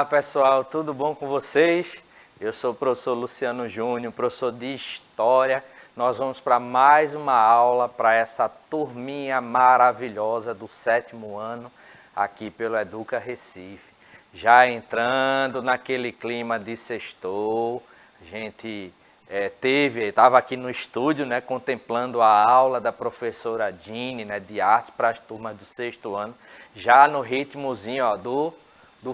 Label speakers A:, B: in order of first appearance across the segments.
A: pessoal, tudo bom com vocês? Eu sou o professor Luciano Júnior, professor de História. Nós vamos para mais uma aula para essa turminha maravilhosa do 7º ano aqui pelo Educa Recife. Já entrando naquele clima de sextou, a gente estava aqui no estúdio, né, contemplando a aula da professora Dini, né, de artes para as turmas do 6º ano, já no ritmozinho ó, do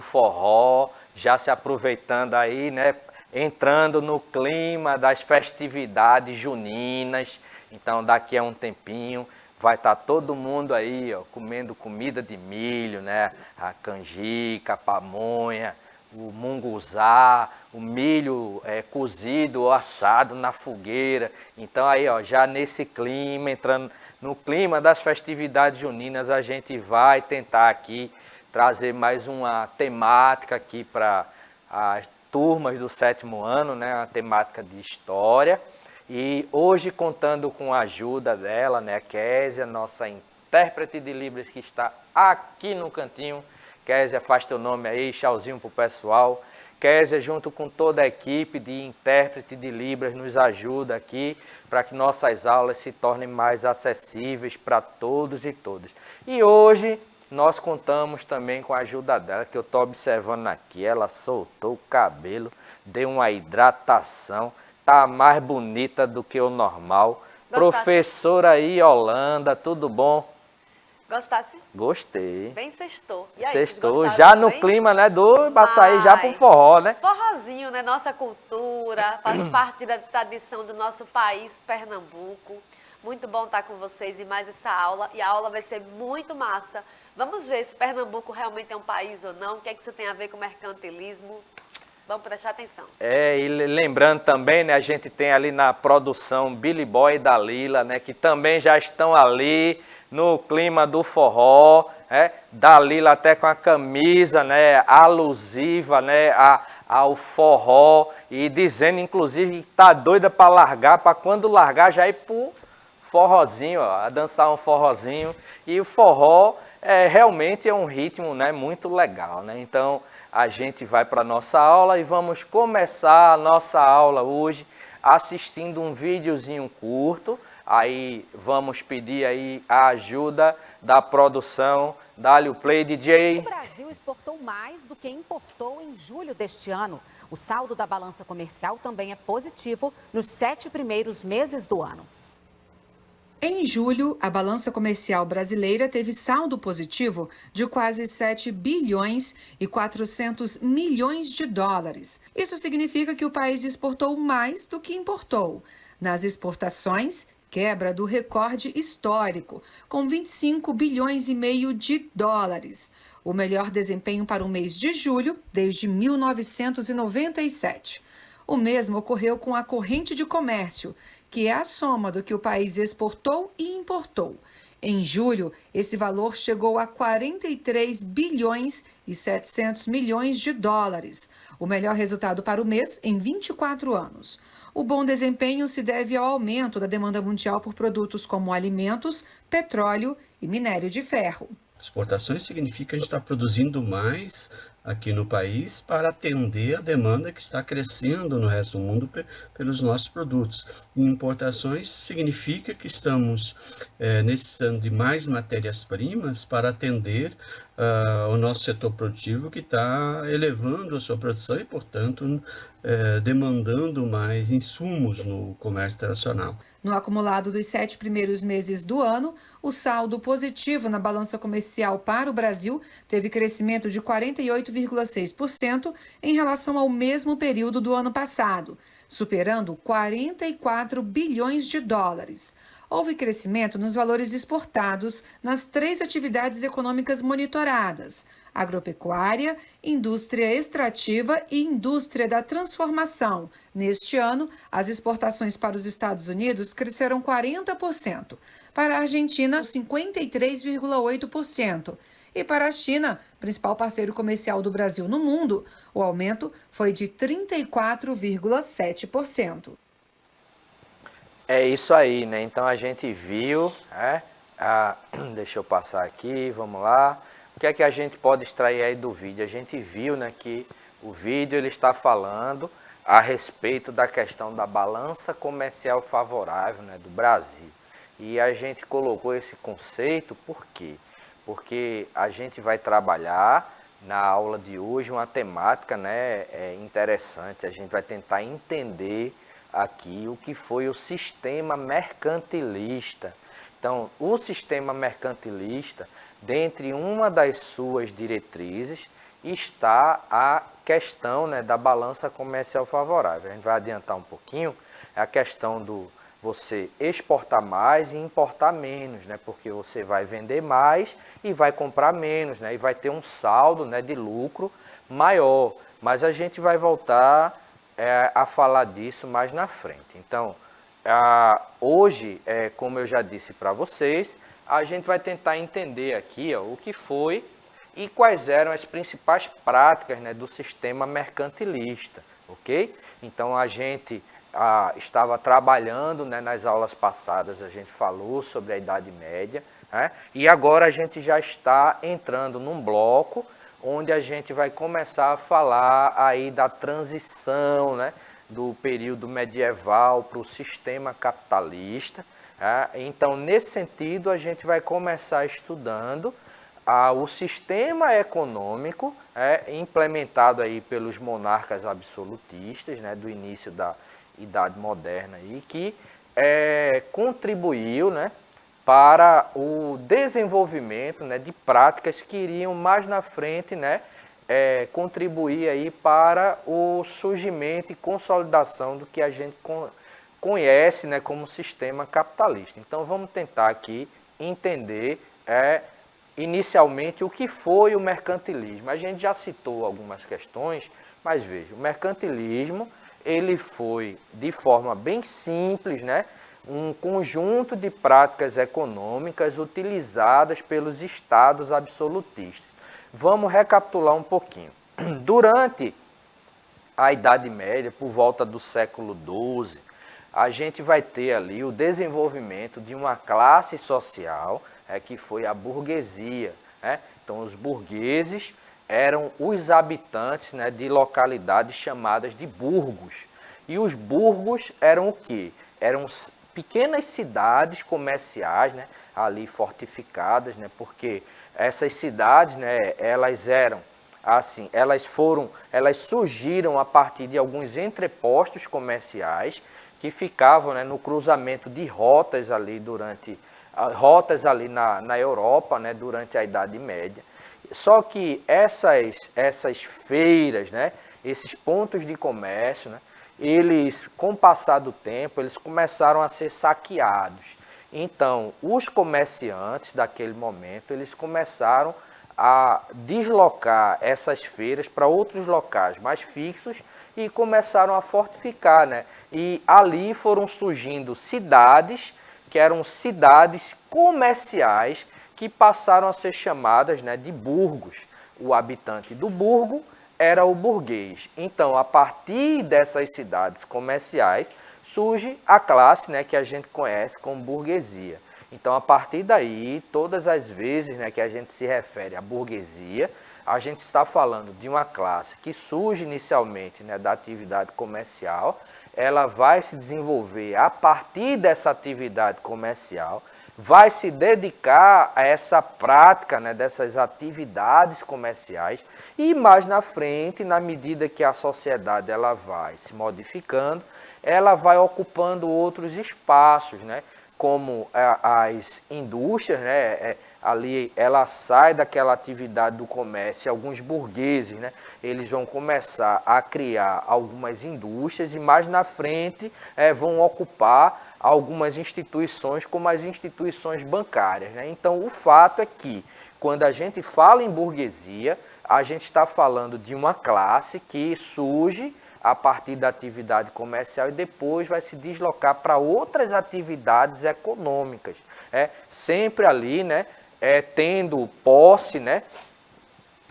A: forró, já se aproveitando aí, né, entrando no clima das festividades juninas. Então daqui a um tempinho vai estar todo mundo aí ó, comendo comida de milho, né, a canjica, a pamonha, o munguzá, o milho cozido ou assado na fogueira. Então aí ó, já nesse clima, entrando no clima das festividades juninas, a gente vai tentar aqui trazer mais uma temática aqui para as turmas do 7º ano, né, uma temática de história. E hoje contando com a ajuda dela, né, Késia, nossa intérprete de Libras que está aqui no cantinho. Késia, faz teu nome aí, tchauzinho pro pessoal. Késia, junto com toda a equipe de intérprete de Libras, nos ajuda aqui para que nossas aulas se tornem mais acessíveis para todos e todas. E hoje nós contamos também com a ajuda dela, que eu estou observando aqui. Ela soltou o cabelo, deu uma hidratação, tá mais bonita do que o normal. Gostasse? Professora Yolanda, tudo bom?
B: Gostasse?
A: Gostei.
B: Bem sextou. E aí,
A: sextou, já no clima, né, do açaí, já pro forró, né?
B: Forrozinho, né? Nossa cultura, faz parte da tradição do nosso país, Pernambuco. Muito bom estar com vocês em mais essa aula. E a aula vai ser muito massa. Vamos ver se Pernambuco realmente é um país ou não. O que é que isso tem a ver com mercantilismo? Vamos prestar atenção.
A: E lembrando também, né, a gente tem ali na produção Billy Boy e Dalila, né, que também já estão ali no clima do forró, né, Dalila até com a camisa, né, alusiva, né, ao forró, e dizendo inclusive que tá doida para largar, para quando largar já ir pro forrozinho, ó, a dançar um forrozinho. E o forró realmente é um ritmo, né, muito legal, né? Então a gente vai para a nossa aula e vamos começar a nossa aula hoje assistindo um videozinho curto. Aí vamos pedir aí a ajuda da produção. Dá-lhe o play, DJ.
C: O Brasil exportou mais do que importou em julho deste ano. O saldo da balança comercial também é positivo nos 7 primeiros meses do ano.
D: Em julho, a balança comercial brasileira teve saldo positivo de quase 7 bilhões e 400 milhões de dólares. Isso significa que o país exportou mais do que importou. Nas exportações, quebra do recorde histórico, com 25 bilhões e meio de dólares. O melhor desempenho para o mês de julho desde 1997. O mesmo ocorreu com a corrente de comércio, que é a soma do que o país exportou e importou. Em julho, esse valor chegou a 43 bilhões e 700 milhões de dólares, o melhor resultado para o mês em 24 anos. O bom desempenho se deve ao aumento da demanda mundial por produtos como alimentos, petróleo e minério de ferro.
E: Exportações significa que a gente está produzindo mais aqui no país para atender a demanda que está crescendo no resto do mundo pelos nossos produtos. E importações significa que estamos necessitando de mais matérias-primas para atender o nosso setor produtivo, que está elevando a sua produção e, portanto, demandando mais insumos no comércio internacional.
D: No acumulado dos 7 primeiros meses do ano, o saldo positivo na balança comercial para o Brasil teve crescimento de 48,6% em relação ao mesmo período do ano passado, superando 44 bilhões de dólares. Houve crescimento nos valores exportados nas 3 atividades econômicas monitoradas: agropecuária, indústria extrativa e indústria da transformação. Neste ano, as exportações para os Estados Unidos cresceram 40%, para a Argentina, 53,8%. E para a China, principal parceiro comercial do Brasil no mundo, o aumento foi de 34,7%.
A: É isso aí, né? Então a gente viu, deixa eu passar aqui, vamos lá. O que é que a gente pode extrair aí do vídeo? A gente viu, né, que O vídeo ele está falando a respeito da questão da balança comercial favorável, né, do Brasil. E a gente colocou esse conceito por quê? Porque a gente vai trabalhar na aula de hoje uma temática, né, interessante. A gente vai tentar entender aqui o que foi o sistema mercantilista. Então, o sistema mercantilista, dentre uma das suas diretrizes, está a questão, né, da balança comercial favorável. A gente vai adiantar um pouquinho, é a questão do você exportar mais e importar menos, né, porque você vai vender mais e vai comprar menos, né, e vai ter um saldo, né, de lucro maior. Mas a gente vai voltar a falar disso mais na frente. Então, hoje, como eu já disse para vocês, a gente vai tentar entender aqui, ó, o que foi e quais eram as principais práticas, né, do sistema mercantilista, ok? Então, a gente estava trabalhando, né, nas aulas passadas, a gente falou sobre a Idade Média, né, e agora a gente já está entrando num bloco onde a gente vai começar a falar aí da transição, né, do período medieval para o sistema capitalista. Então, nesse sentido, a gente vai começar estudando o sistema econômico implementado aí pelos monarcas absolutistas, né, do início da Idade Moderna, e que contribuiu, né, para o desenvolvimento, né, de práticas que iriam mais na frente, né, contribuir aí para o surgimento e consolidação do que a gente conhece, né, como sistema capitalista. Então, vamos tentar aqui entender inicialmente o que foi o mercantilismo. A gente já citou algumas questões, mas veja, o mercantilismo ele foi, de forma bem simples, né, um conjunto de práticas econômicas utilizadas pelos estados absolutistas. Vamos recapitular um pouquinho. Durante a Idade Média, por volta do século XII, a gente vai ter ali o desenvolvimento de uma classe social que foi a burguesia. Então, os burgueses eram os habitantes, né, de localidades chamadas de burgos. E os burgos eram o quê? Eram pequenas cidades comerciais, né, ali fortificadas, né, porque essas cidades, né, elas eram assim, elas surgiram a partir de alguns entrepostos comerciais que ficavam, né, no cruzamento de rotas ali na Europa, né, durante a Idade Média. Só que essas feiras, né, esses pontos de comércio, né, eles, com o passar do tempo, eles começaram a ser saqueados. Então, os comerciantes daquele momento, eles começaram a deslocar essas feiras para outros locais mais fixos e começaram a fortificar, né? E ali foram surgindo cidades, que eram cidades comerciais, que passaram a ser chamadas, né, de burgos. O habitante do burgo era o burguês. Então, a partir dessas cidades comerciais, surge a classe, né, que a gente conhece como burguesia. Então, a partir daí, todas as vezes, né, que a gente se refere à burguesia, a gente está falando de uma classe que surge inicialmente, né, da atividade comercial, ela vai se desenvolver a partir dessa atividade comercial, vai se dedicar a essa prática, né, dessas atividades comerciais, e mais na frente, na medida que a sociedade ela vai se modificando, ela vai ocupando outros espaços, né, como as indústrias, né, ali ela sai daquela atividade do comércio, alguns burgueses, né, eles vão começar a criar algumas indústrias e mais na frente vão ocupar algumas instituições, como as instituições bancárias, né? Então, o fato é que, quando a gente fala em burguesia, a gente está falando de uma classe que surge a partir da atividade comercial e depois vai se deslocar para outras atividades econômicas, sempre ali, né, tendo posse, né,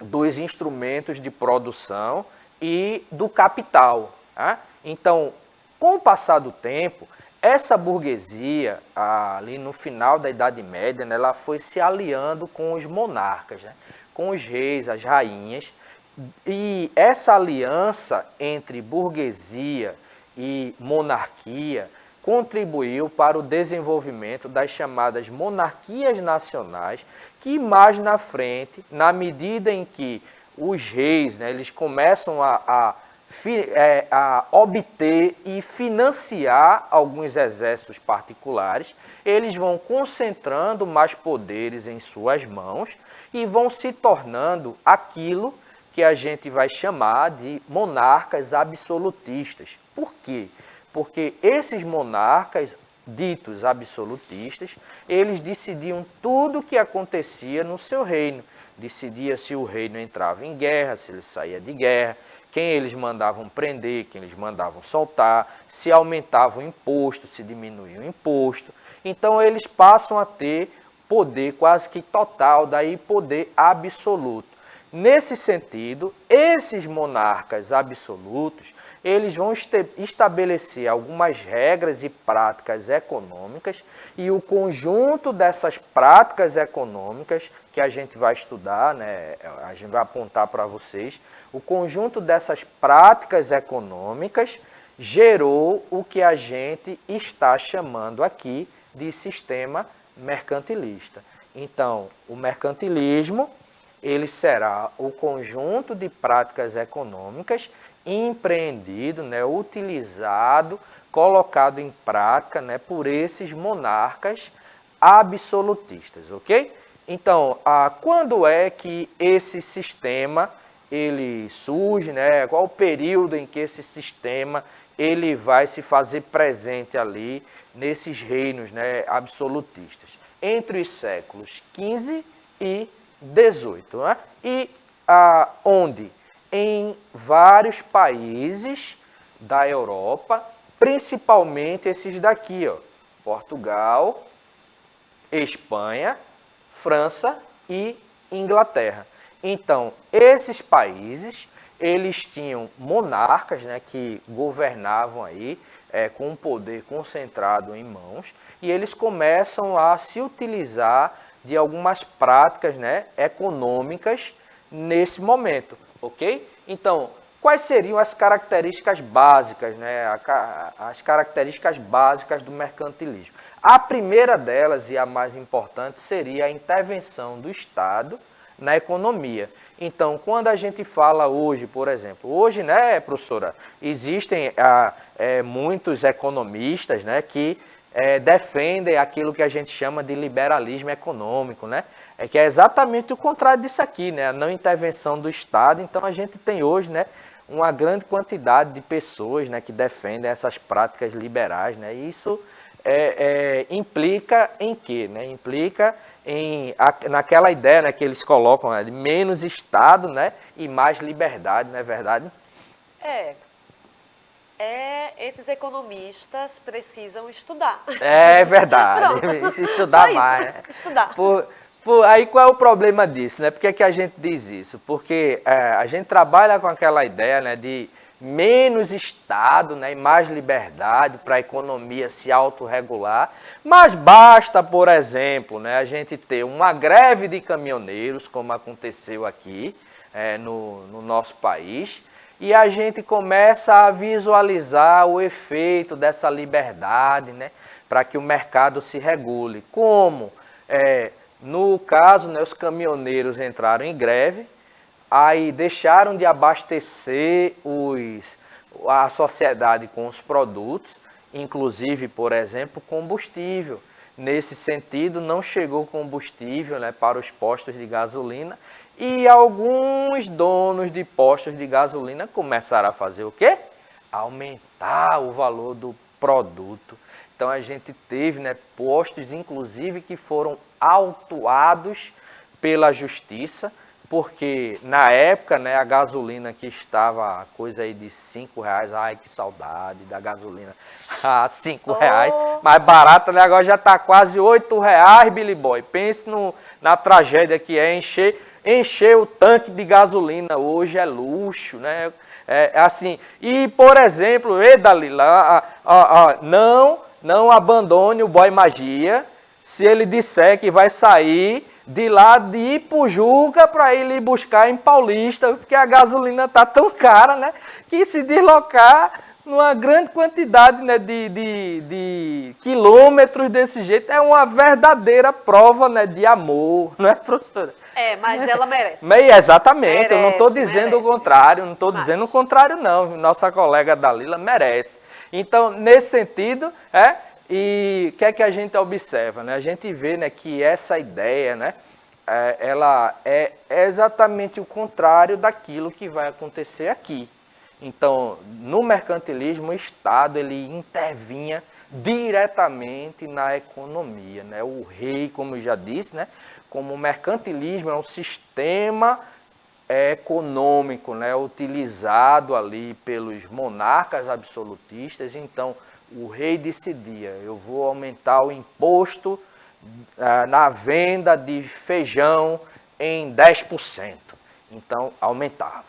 A: dos instrumentos de produção e do capital. Então, com o passar do tempo, essa burguesia, ali no final da Idade Média, né, ela foi se aliando com os monarcas, né, com os reis, as rainhas, E essa aliança entre burguesia e monarquia contribuiu para o desenvolvimento das chamadas monarquias nacionais, que mais na frente, na medida em que os reis, né, eles começam a obter e financiar alguns exércitos particulares, eles vão concentrando mais poderes em suas mãos e vão se tornando aquilo que a gente vai chamar de monarcas absolutistas. Por quê? Porque esses monarcas ditos absolutistas, eles decidiam tudo o que acontecia no seu reino. Decidia se o reino entrava em guerra, se ele saía de guerra, quem eles mandavam prender, quem eles mandavam soltar, se aumentava o imposto, se diminuía o imposto. Então eles passam a ter poder quase que total, daí poder absoluto. Nesse sentido, esses monarcas absolutos, eles vão estabelecer algumas regras e práticas econômicas, e o conjunto dessas práticas econômicas, que a gente vai estudar, né, a gente vai apontar para vocês, o conjunto dessas práticas econômicas gerou o que a gente está chamando aqui de sistema mercantilista. Então, o mercantilismo, ele será o conjunto de práticas econômicas empreendido, né, utilizado, colocado em prática, né, por esses monarcas absolutistas, ok? Então, quando é que esse sistema ele surge, né? Qual o período em que esse sistema ele vai se fazer presente ali nesses reinos, né, absolutistas? Entre os séculos XV e XVIII, né? E onde? Em vários países da Europa, principalmente esses daqui, ó, Portugal, Espanha, França e Inglaterra. Então, esses países, eles tinham monarcas, né, que governavam aí com um poder concentrado em mãos, e eles começam a se utilizar de algumas práticas, né, econômicas nesse momento. Ok? Então, quais seriam as características básicas, né? As características básicas do mercantilismo? A primeira delas, e a mais importante, seria a intervenção do Estado na economia. Então, quando a gente fala hoje, por exemplo, hoje, né, professora, existem muitos economistas, né, que defendem aquilo que a gente chama de liberalismo econômico, né? Que é exatamente o contrário disso aqui, né? A não intervenção do Estado. Então a gente tem hoje, né, uma grande quantidade de pessoas, né, que defendem essas práticas liberais, né? E isso implica em quê? Né? Implica naquela ideia, né, que eles colocam, né, de menos Estado, né, e mais liberdade, não é verdade?
B: Esses economistas precisam estudar.
A: É verdade, estudar mais. Né?
B: Estudar.
A: Aí qual é o problema disso, né? Por que a gente diz isso? Porque a gente trabalha com aquela ideia, né, de menos Estado, né, e mais liberdade para a economia se autorregular, mas basta, por exemplo, né, a gente ter uma greve de caminhoneiros, como aconteceu aqui no nosso país, e a gente começa a visualizar o efeito dessa liberdade, né, para que o mercado se regule. Como? No caso, né, os caminhoneiros entraram em greve, aí deixaram de abastecer a sociedade com os produtos, inclusive, por exemplo, combustível. Nesse sentido, não chegou combustível, né, para os postos de gasolina, e alguns donos de postos de gasolina começaram a fazer o quê? Aumentar o valor do produto. Então a gente teve, né, postos, inclusive, que foram autuados pela justiça, porque na época, né, a gasolina que estava coisa aí de R$5, ai que saudade da gasolina, R$5, mais barata, né, agora já está quase R$8, Billy Boy. Pense na tragédia que é encher o tanque de gasolina, hoje é luxo, né, assim. E, por exemplo, Dalila, não abandone o boy magia se ele disser que vai sair de lá de Ipujuca para ele ir buscar em Paulista, porque a gasolina está tão cara, né, que se deslocar numa grande quantidade, né, de quilômetros desse jeito é uma verdadeira prova, né, de amor, não é, professora?
B: Mas ela merece.
A: Exatamente, eu não estou dizendo o
B: merece.
A: contrário, não estou dizendo o contrário não, nossa colega Dalila merece. Então, nesse sentido, e o que é que a gente observa, né? A gente vê, né, que essa ideia, né, ela é exatamente o contrário daquilo que vai acontecer aqui. Então, no mercantilismo, o Estado ele intervinha diretamente na economia, né? O rei, como eu já disse, né, como o mercantilismo é um sistema econômico, né, utilizado ali pelos monarcas absolutistas, então o rei decidia, eu vou aumentar o imposto na venda de feijão em 10%. Então, aumentava.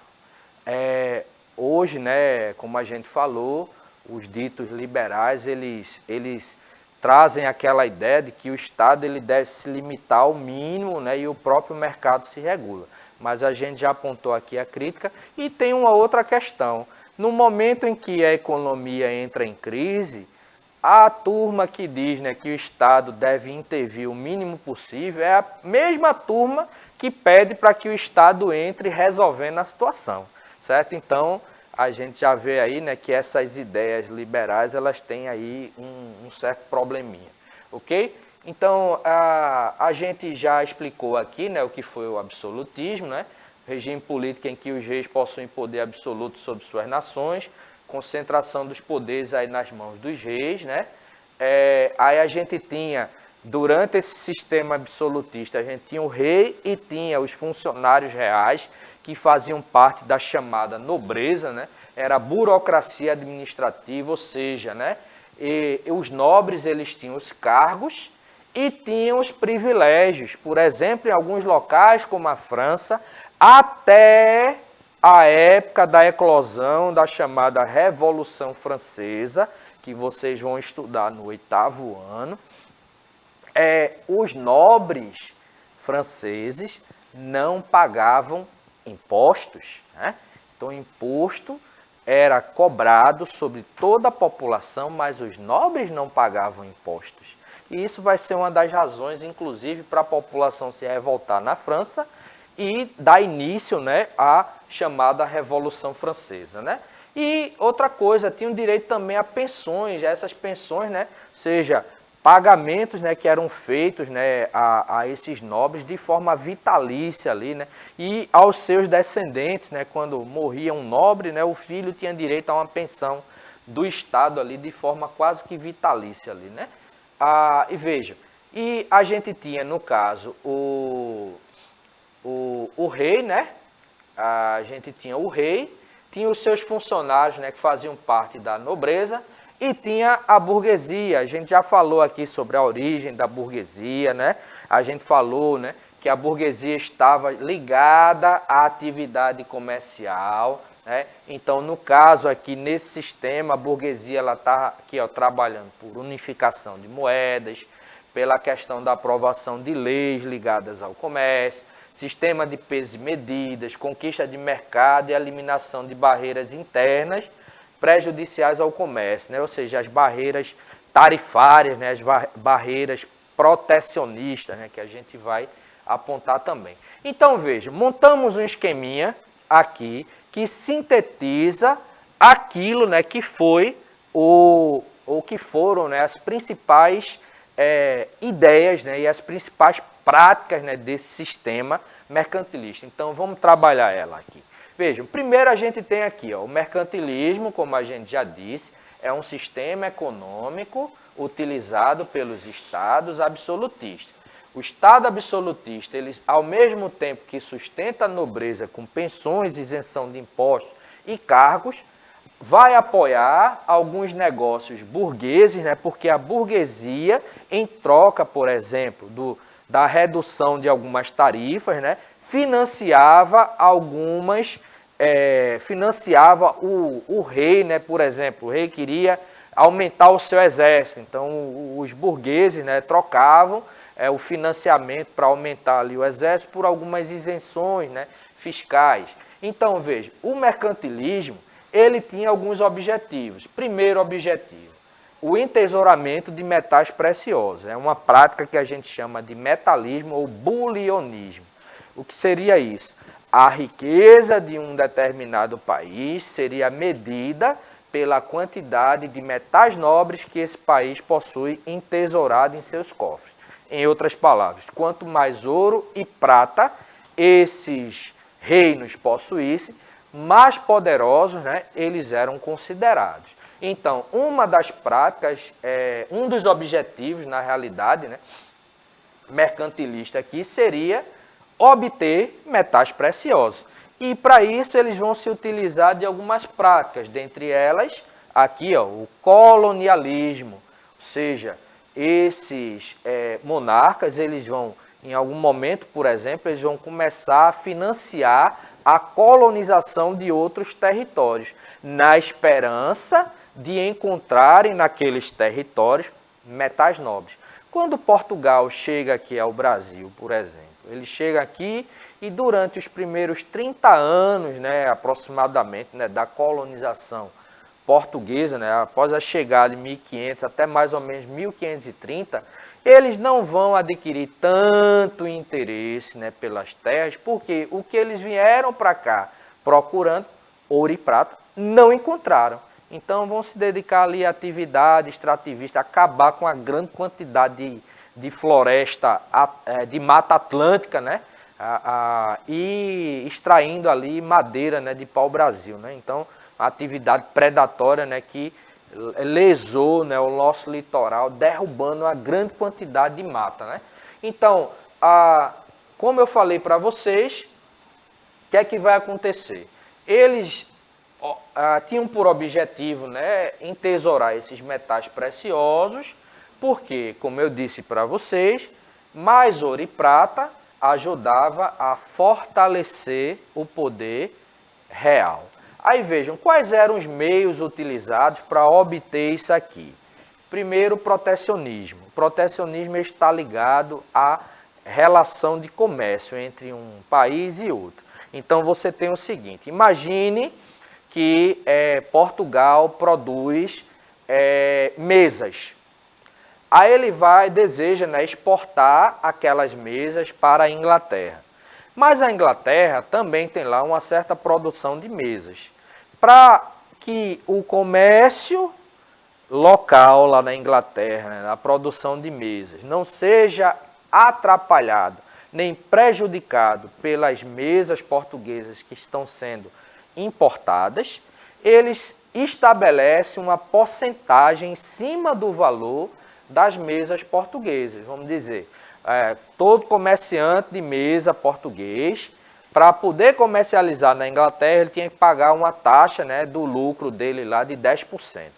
A: Hoje, né, como a gente falou, os ditos liberais, eles trazem aquela ideia de que o Estado ele deve se limitar ao mínimo, né, e o próprio mercado se regula. Mas a gente já apontou aqui a crítica e tem uma outra questão. No momento em que a economia entra em crise, a turma que diz, né, que o Estado deve intervir o mínimo possível é a mesma turma que pede para que o Estado entre resolvendo a situação, certo? Então, a gente já vê aí, né, que essas ideias liberais elas têm aí um certo probleminha, ok? Então, a gente já explicou aqui, né, o que foi o absolutismo, né? Regime político em que os reis possuem poder absoluto sobre suas nações, concentração dos poderes aí nas mãos dos reis, né? Aí a gente tinha, durante esse sistema absolutista, a gente tinha o rei e tinha os funcionários reais, que faziam parte da chamada nobreza, né? Era a burocracia administrativa, ou seja, né? E os nobres eles tinham os cargos e tinham os privilégios. Por exemplo, em alguns locais, como a França, até a época da eclosão da chamada Revolução Francesa, que vocês vão estudar no 8º ano, os nobres franceses não pagavam impostos, né? Então, imposto era cobrado sobre toda a população, mas os nobres não pagavam impostos. E isso vai ser uma das razões, inclusive, para a população se revoltar na França e dar início, né, à chamada Revolução Francesa, né? E outra coisa, tinham direito também a pensões, essas pensões, né, seja pagamentos, né, que eram feitos, né, a esses nobres de forma vitalícia ali, né, e aos seus descendentes, né, quando morria um nobre, né, o filho tinha direito a uma pensão do Estado ali de forma quase que vitalícia ali, né? E veja, e a gente tinha, no caso, o rei, né? A gente tinha o rei, tinha os seus funcionários, né, que faziam parte da nobreza, e tinha a burguesia. A gente já falou aqui sobre a origem da burguesia, né? A gente falou, né, que a burguesia estava ligada à atividade comercial, né? Então, no caso aqui, nesse sistema, a burguesia está aqui, ó, trabalhando por unificação de moedas, pela questão da aprovação de leis ligadas ao comércio, sistema de pesos e medidas, conquista de mercado e eliminação de barreiras internas prejudiciais ao comércio, né? Ou seja, as barreiras tarifárias, né? As barreiras protecionistas, né? Que a gente vai apontar também. Então, veja, montamos um esqueminha aqui que sintetiza aquilo, né, que foi que foram, né, as principais ideias, né, e as principais práticas, né, desse sistema mercantilista. Então, vamos trabalhar ela aqui. Vejam, primeiro a gente tem aqui, ó, o mercantilismo, como a gente já disse, é um sistema econômico utilizado pelos estados absolutistas. O Estado absolutista, ele, ao mesmo tempo que sustenta a nobreza com pensões, isenção de impostos e cargos, vai apoiar alguns negócios burgueses, né? Porque a burguesia, em troca, por exemplo, da redução de algumas tarifas, né? Financiava financiava o rei, né? Por exemplo, o rei queria aumentar o seu exército, então os burgueses, né, trocavam o financiamento para aumentar ali o exército por algumas isenções, né, fiscais. Então, veja, o mercantilismo, ele tinha alguns objetivos. Primeiro objetivo, o entesouramento de metais preciosos. É uma prática que a gente chama de metalismo ou bulionismo. O que seria isso? A riqueza de um determinado país seria medida pela quantidade de metais nobres que esse país possui entesourado em seus cofres. Em outras palavras, quanto mais ouro e prata esses reinos possuíssem, mais poderosos, né, eles eram considerados. Então, uma das práticas, um dos objetivos, na realidade, né, mercantilista aqui, seria obter metais preciosos. E para isso eles vão se utilizar de algumas práticas, dentre elas, aqui, ó, o colonialismo, ou seja, esses monarcas, eles vão, em algum momento, por exemplo, eles vão começar a financiar a colonização de outros territórios, na esperança de encontrarem naqueles territórios metais nobres. Quando Portugal chega aqui ao Brasil, por exemplo, ele chega aqui e durante os primeiros 30 anos, né, aproximadamente, né, da colonização portuguesa, né, após a chegada de 1500 até mais ou menos 1530, eles não vão adquirir tanto interesse, né, pelas terras, porque o que eles vieram para cá procurando, ouro e prata, não encontraram. Então vão se dedicar ali à atividade extrativista, acabar com a grande quantidade de floresta, de mata atlântica, né, e extraindo ali madeira, né, de pau-brasil, né. Então, a atividade predatória, né, que lesou, né, o nosso litoral, derrubando uma grande quantidade de mata, né. Então, como eu falei para vocês, o que é que vai acontecer? Eles tinham por objetivo, né, entesourar esses metais preciosos, porque, como eu disse para vocês, mais ouro e prata ajudava a fortalecer o poder real. Aí vejam, quais eram os meios utilizados para obter isso aqui? Primeiro, protecionismo. O protecionismo está ligado à relação de comércio entre um país e outro. Então, você tem o seguinte, imagine que Portugal produz mesas. Aí ele deseja, né, exportar aquelas mesas para a Inglaterra. Mas a Inglaterra também tem lá uma certa produção de mesas. Para que o comércio local lá na Inglaterra, né, na produção de mesas, não seja atrapalhado nem prejudicado pelas mesas portuguesas que estão sendo importadas, eles estabelecem uma porcentagem em cima do valor das mesas portuguesas. Vamos dizer, todo comerciante de mesa português, para poder comercializar na Inglaterra, ele tinha que pagar uma taxa, né, do lucro dele lá de 10%.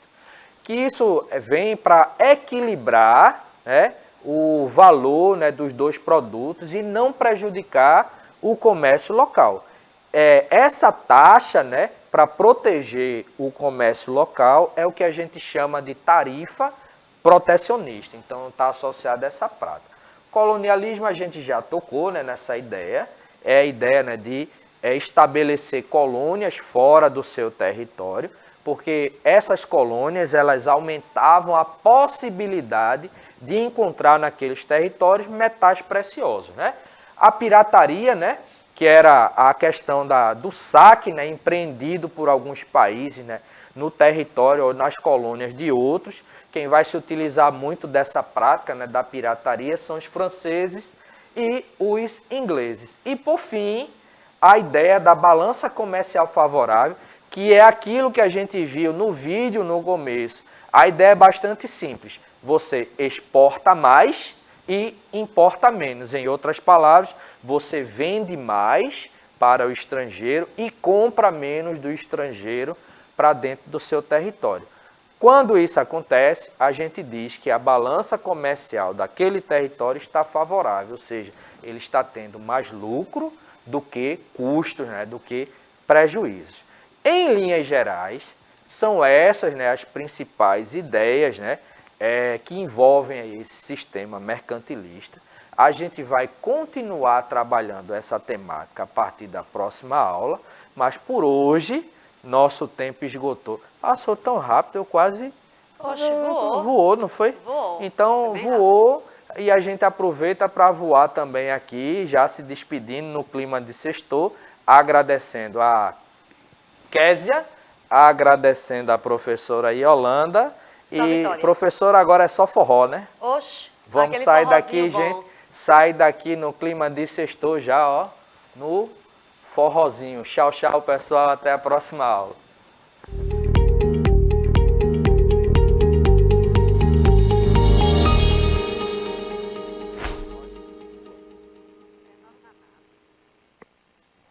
A: Que isso vem para equilibrar, né, o valor, né, dos dois produtos e não prejudicar o comércio local. Essa taxa, né, para proteger o comércio local é o que a gente chama de tarifa protecionista. Então está associado a essa prática. Colonialismo a gente já tocou, né, nessa ideia. É a ideia, né, de estabelecer colônias fora do seu território, porque essas colônias elas aumentavam a possibilidade de encontrar naqueles territórios metais preciosos, né? A pirataria, né, que era a questão do saque, né, empreendido por alguns países, né, no território ou nas colônias de outros. Quem vai se utilizar muito dessa prática, né, da pirataria são os franceses e os ingleses. E, por fim, a ideia da balança comercial favorável, que é aquilo que a gente viu no vídeo no começo. A ideia é bastante simples. Você exporta mais e importa menos. Em outras palavras, você vende mais para o estrangeiro e compra menos do estrangeiro para dentro do seu território. Quando isso acontece, a gente diz que a balança comercial daquele território está favorável, ou seja, ele está tendo mais lucro do que custos, né, do que prejuízos. Em linhas gerais, são essas, né, as principais ideias, né, que envolvem aí esse sistema mercantilista. A gente vai continuar trabalhando essa temática a partir da próxima aula, mas por hoje nosso tempo esgotou. Passou tão rápido, eu quase...
B: Oxe, voou.
A: Voou, não foi?
B: Voou.
A: Então,
B: Foi bem
A: voou e a gente aproveita para voar também aqui, já se despedindo no clima de sextou, agradecendo a Késia, agradecendo a professora Yolanda.
B: Só
A: E
B: vitória.
A: professora, agora é só forró, né?
B: Oxe,
A: Vamos
B: aquele
A: sair daqui,
B: forrozinho bom.
A: gente. Sai daqui no clima de sextou já, ó, no forrozinho. Tchau, tchau, pessoal. Até a próxima aula.